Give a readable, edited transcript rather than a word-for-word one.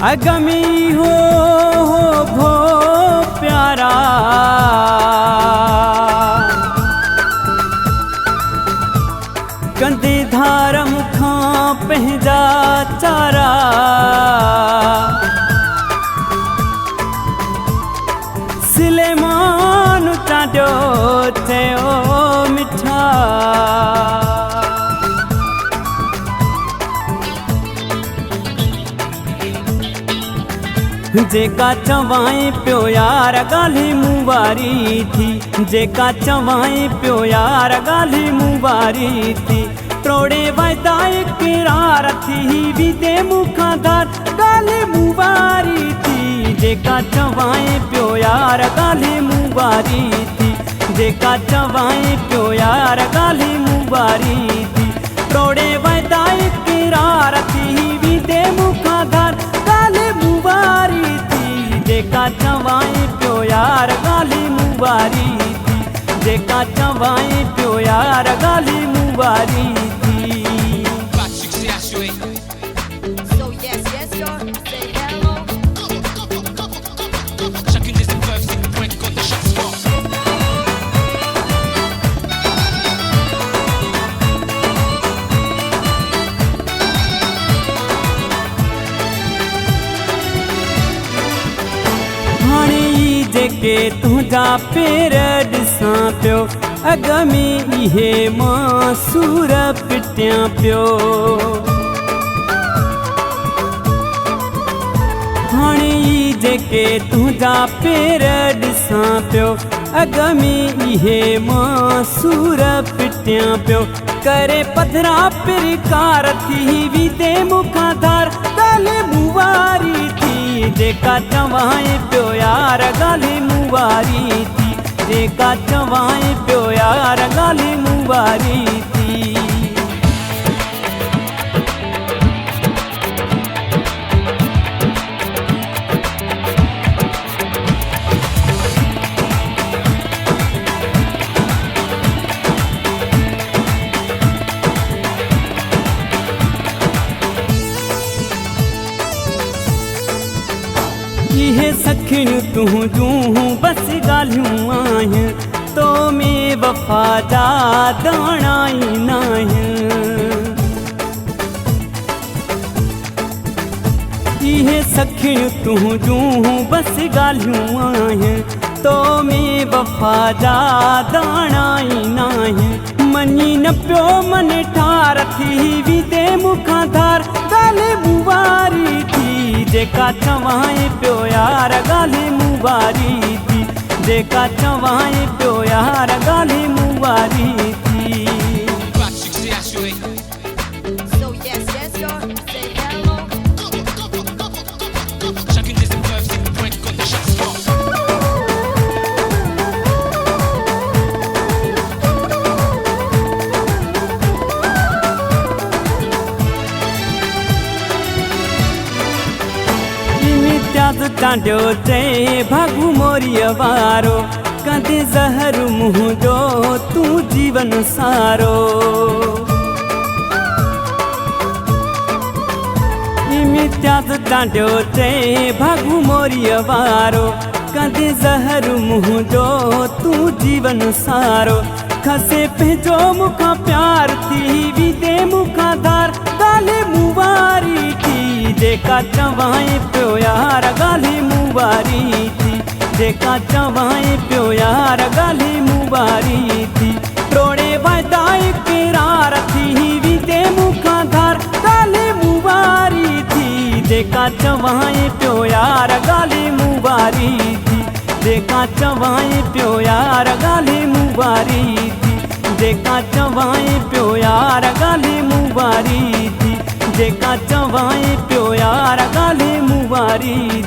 अगमी हो भो प्यारा कंदे धार मुखां पंहिंजा चारा सिलेमान चांडियो थियो मिठा जेका चवाई पियो यार गाली मूं वारी थी, जेका चवाई पियो यार गाली मूं वारी थी, त्रोड़े वायदा इकरार थी विदे मुखां धार गाली मूं वारी थी। जेका चवाई पियो यार गाली मूं वारी थी, जेका चवाई पियो यार गाली मूं वारी थी, त्रोड़े वायदा इकरार थी विदे मुखां धार गाली मूं वारी थी। जेका चवाई पियो यार गाली मूं वारी थी, जेका चवाई पियो यार गाली मूं वारी थी। जेके तुझा पेर ॾिसां पियो अगमी इहे मासूर पिटियां पियो। हाणे जेके तुझा पेर ॾिसां पियो अगमी इहे मासूर पिटियां पियो, करे पधरा पिरकार थी विदे मुखां धार गाली मूं वारी थी। जेका चवाई पियो यार गाली मूं वारी थी, जेका चवाई पियो यार गाली मूं वारी थी। इहे सखियूं तुंहिंजूं बस ॻाल्हियूं आहिनि, तो में वफ़ा जा दाणा ई नाहिनि। इहे सखियूं तुंहिंजूं बस ॻाल्हियूं आहिनि, तो में वफ़ा जा दाणा ई नाहिनि। मञी न पियो मन ठार थी विदे मुखां धार गाली मूं वारी थी। जेका चवाई पियो यार गाली मूं वारी थी, जेका चवाई पियो यार गाली मूं वारी थी। चांडियो चए भागू मोरीअ वारो कंदे ज़हर मुंहुं जो तूं जीवन सारो। इम्तियाज़ चांडियो चए भागू मोरीअ वारो कंदे ज़हर मुंहुं जो तूं जीवन सारो। खसे पंहिंजो मुखां प्यार थी विदे मुखां धार गाली मूं वारी थी। जेका चवाई पियो यार गाली मूं वारी थी, जेका चवाई पियो यार गाली मूं वारी थी, त्रोड़े वायदा इकरार थी विदे मुखां धार गाली मूं वारी थी। जेका चवाई पियो यार गाली मूं वारी थी, जेका चवाई पियो यार गाली मूं वारी थी, जेका चवाई पियो यार गाली मूं वारी थी, जेका चवाई पियो यार गाली मूं वारी